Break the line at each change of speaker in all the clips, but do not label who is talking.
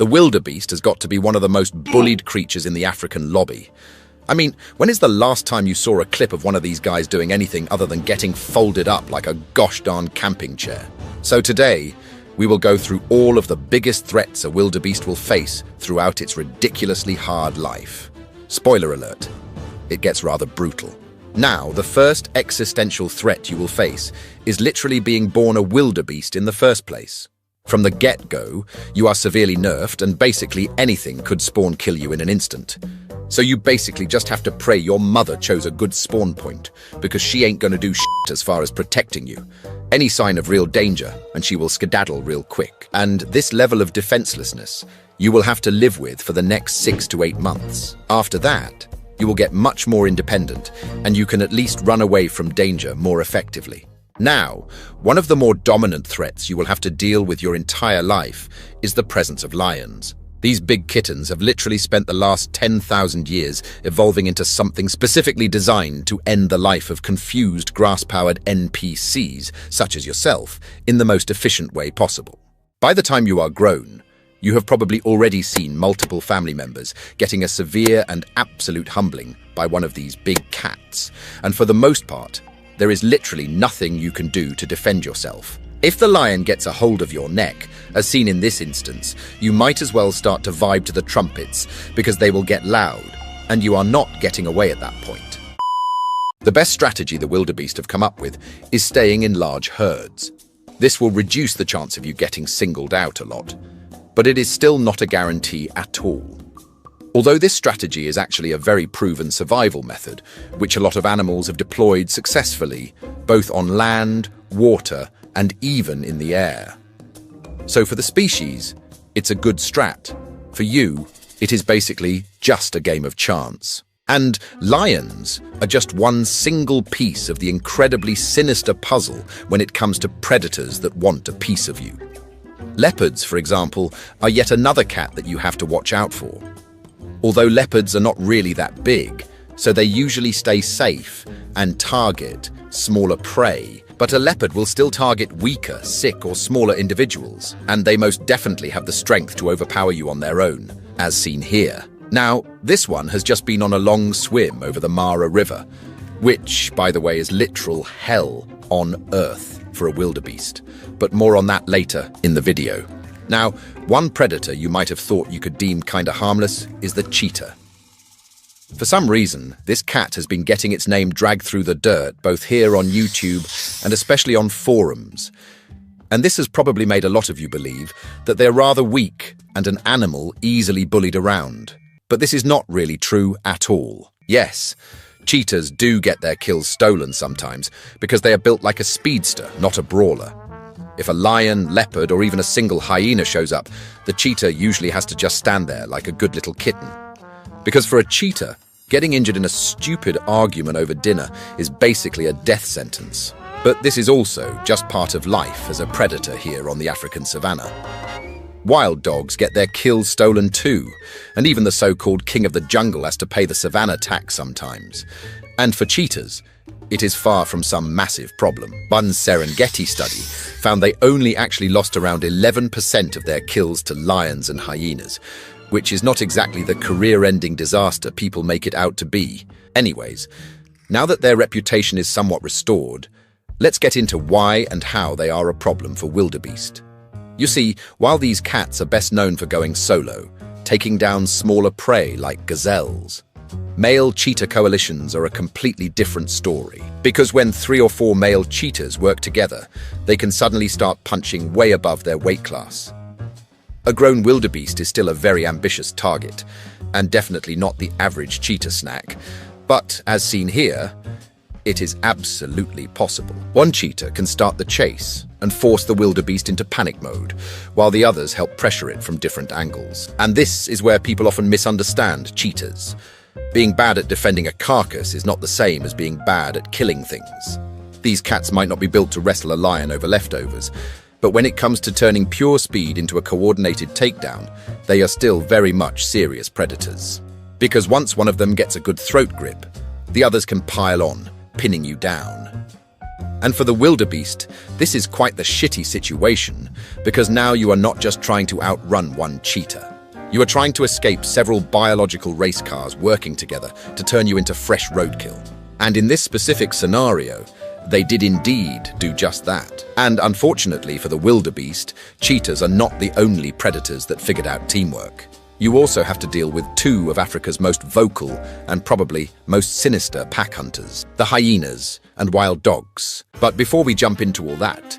The wildebeest has got to be one of the most bullied creatures in the African lobby. I mean, when is the last time you saw a clip of one of these guys doing anything other than getting folded up like a gosh darn camping chair? So today, we will go through all of the biggest threats a wildebeest will face throughout its ridiculously hard life. Spoiler alert, it gets rather brutal. Now, the first existential threat you will face is literally being born a wildebeest in the first place. From the get-go, you are severely nerfed and basically anything could spawn kill you in an instant. So you basically just have to pray your mother chose a good spawn point, because she ain't gonna do shit as far as protecting you. Any sign of real danger, and she will skedaddle real quick. And this level of defenselessness, you will have to live with for the next 6 to 8 months. After that, you will get much more independent, and you can at least run away from danger more effectively. Now, one of the more dominant threats you will have to deal with your entire life is the presence of lions. These big kittens have literally spent the last 10,000 years evolving into something specifically designed to end the life of confused, grass-powered NPCs, such as yourself, in the most efficient way possible. By the time you are grown, you have probably already seen multiple family members getting a severe and absolute humbling by one of these big cats, and for the most part, there is literally nothing you can do to defend yourself. If the lion gets a hold of your neck, as seen in this instance, you might as well start to vibe to the trumpets because they will get loud, and you are not getting away at that point. The best strategy the wildebeest have come up with is staying in large herds. This will reduce the chance of you getting singled out a lot, but it is still not a guarantee at all. Although this strategy is actually a very proven survival method, which a lot of animals have deployed successfully, both on land, water, and even in the air. So for the species, it's a good strat. For you, it is basically just a game of chance. And lions are just one single piece of the incredibly sinister puzzle when it comes to predators that want a piece of you. Leopards, for example, are yet another cat that you have to watch out for. Although leopards are not really that big, so they usually stay safe and target smaller prey, but a leopard will still target weaker, sick, or smaller individuals, and they most definitely have the strength to overpower you on their own, as seen here. Now, this one has just been on a long swim over the Mara River, which, by the way, is literal hell on earth for a wildebeest, but more on that later in the video. Now, one predator you might have thought you could deem kinda harmless is the cheetah. For some reason, this cat has been getting its name dragged through the dirt, both here on YouTube and especially on forums. And this has probably made a lot of you believe that they're rather weak and an animal easily bullied around. But this is not really true at all. Yes, cheetahs do get their kills stolen sometimes because they are built like a speedster, not a brawler. If a lion, leopard, or even a single hyena shows up, the cheetah usually has to just stand there like a good little kitten. Because for a cheetah, getting injured in a stupid argument over dinner is basically a death sentence. But this is also just part of life as a predator here on the African savannah. Wild dogs get their kills stolen too, and even the so-called king of the jungle has to pay the savannah tax sometimes. And for cheetahs, it is far from some massive problem. One Serengeti study found they only actually lost around 11% of their kills to lions and hyenas, which is not exactly the career-ending disaster people make it out to be. Anyways, now that their reputation is somewhat restored, let's get into why and how they are a problem for wildebeest. You see, while these cats are best known for going solo, taking down smaller prey like gazelles, male cheetah coalitions are a completely different story. Because when 3 or 4 male cheetahs work together, they can suddenly start punching way above their weight class. A grown wildebeest is still a very ambitious target, and definitely not the average cheetah snack. But, as seen here, it is absolutely possible. One cheetah can start the chase and force the wildebeest into panic mode, while the others help pressure it from different angles. And this is where people often misunderstand cheetahs. Being bad at defending a carcass is not the same as being bad at killing things. These cats might not be built to wrestle a lion over leftovers, but when it comes to turning pure speed into a coordinated takedown, they are still very much serious predators. Because once one of them gets a good throat grip, the others can pile on, pinning you down. And for the wildebeest, this is quite the shitty situation, because now you are not just trying to outrun one cheetah. You are trying to escape several biological race cars working together to turn you into fresh roadkill. And in this specific scenario, they did indeed do just that. And unfortunately for the wildebeest, cheetahs are not the only predators that figured out teamwork. You also have to deal with two of Africa's most vocal and probably most sinister pack hunters, the hyenas and wild dogs. But before we jump into all that,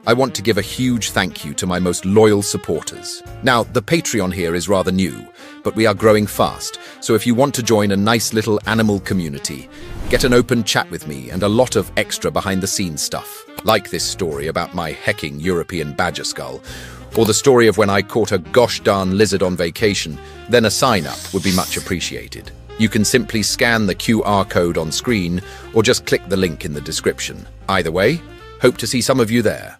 I want to give a huge thank you to my most loyal supporters. Now, the Patreon here is rather new, but we are growing fast, so if you want to join a nice little animal community, get an open chat with me and a lot of extra behind-the-scenes stuff, like this story about my hecking European badger skull, or the story of when I caught a gosh darn lizard on vacation, then a sign-up would be much appreciated. You can simply scan the QR code on screen or just click the link in the description. Either way, hope to see some of you there.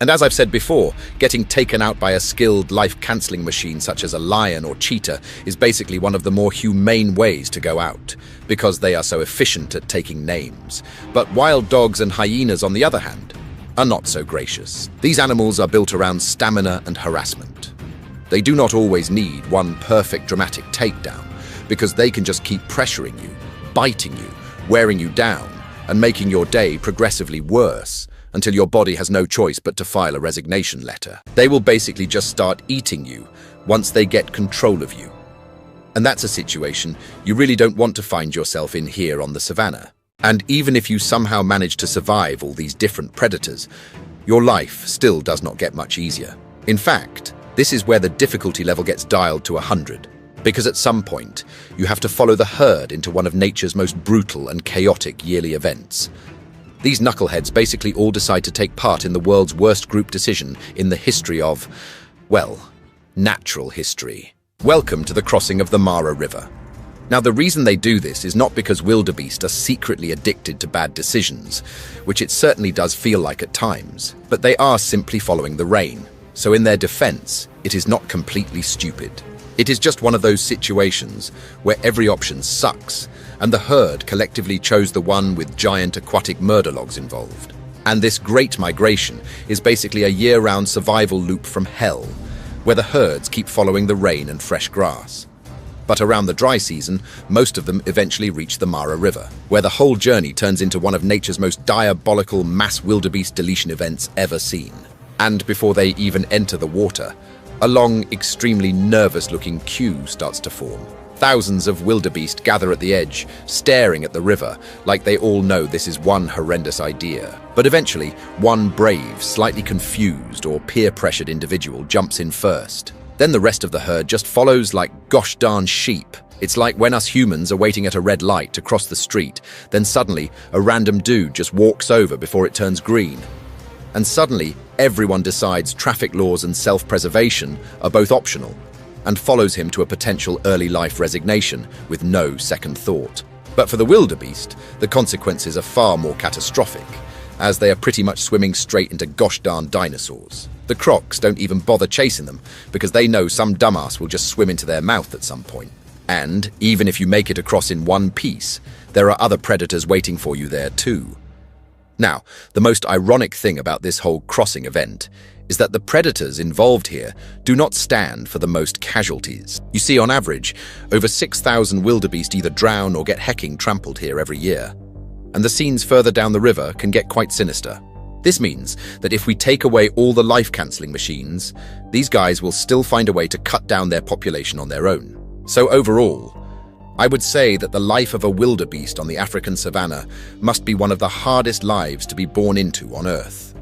And as I've said before, getting taken out by a skilled life-cancelling machine such as a lion or cheetah is basically one of the more humane ways to go out, because they are so efficient at taking names. But wild dogs and hyenas, on the other hand, are not so gracious. These animals are built around stamina and harassment. They do not always need one perfect dramatic takedown, because they can just keep pressuring you, biting you, wearing you down, and making your day progressively worse until your body has no choice but to file a resignation letter. They will basically just start eating you once they get control of you. And that's a situation you really don't want to find yourself in here on the savannah. And even if you somehow manage to survive all these different predators, your life still does not get much easier. In fact, this is where the difficulty level gets dialed to 100, because at some point, you have to follow the herd into one of nature's most brutal and chaotic yearly events. These knuckleheads basically all decide to take part in the world's worst group decision in the history of, well, natural history. Welcome to the crossing of the Mara River. Now, the reason they do this is not because wildebeest are secretly addicted to bad decisions, which it certainly does feel like at times, but they are simply following the rain. So in their defense, it is not completely stupid. It is just one of those situations where every option sucks, and the herd collectively chose the one with giant aquatic murderlogs involved. And this great migration is basically a year-round survival loop from hell, where the herds keep following the rain and fresh grass. But around the dry season, most of them eventually reach the Mara River, where the whole journey turns into one of nature's most diabolical mass wildebeest deletion events ever seen. And before they even enter the water, a long, extremely nervous-looking queue starts to form. Thousands of wildebeest gather at the edge, staring at the river, like they all know this is one horrendous idea. But eventually, one brave, slightly confused or peer-pressured individual jumps in first. Then the rest of the herd just follows like gosh darn sheep. It's like when us humans are waiting at a red light to cross the street, then suddenly a random dude just walks over before it turns green. And suddenly, everyone decides traffic laws and self-preservation are both optional, and follows him to a potential early life resignation with no second thought. But for the wildebeest, the consequences are far more catastrophic, as they are pretty much swimming straight into gosh darn dinosaurs. The crocs don't even bother chasing them, because they know some dumbass will just swim into their mouth at some point. And even if you make it across in one piece, there are other predators waiting for you there too. Now, the most ironic thing about this whole crossing event is that the predators involved here do not stand for the most casualties. You see, on average, over 6,000 wildebeest either drown or get hecking trampled here every year. And the scenes further down the river can get quite sinister. This means that if we take away all the life-cancelling machines, these guys will still find a way to cut down their population on their own. So overall, I would say that the life of a wildebeest on the African savannah must be one of the hardest lives to be born into on Earth.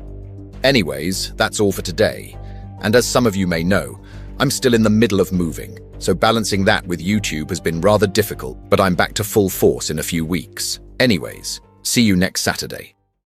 Anyways, that's all for today. And as some of you may know, I'm still in the middle of moving, so balancing that with YouTube has been rather difficult, but I'm back to full force in a few weeks. Anyways, see you next Saturday.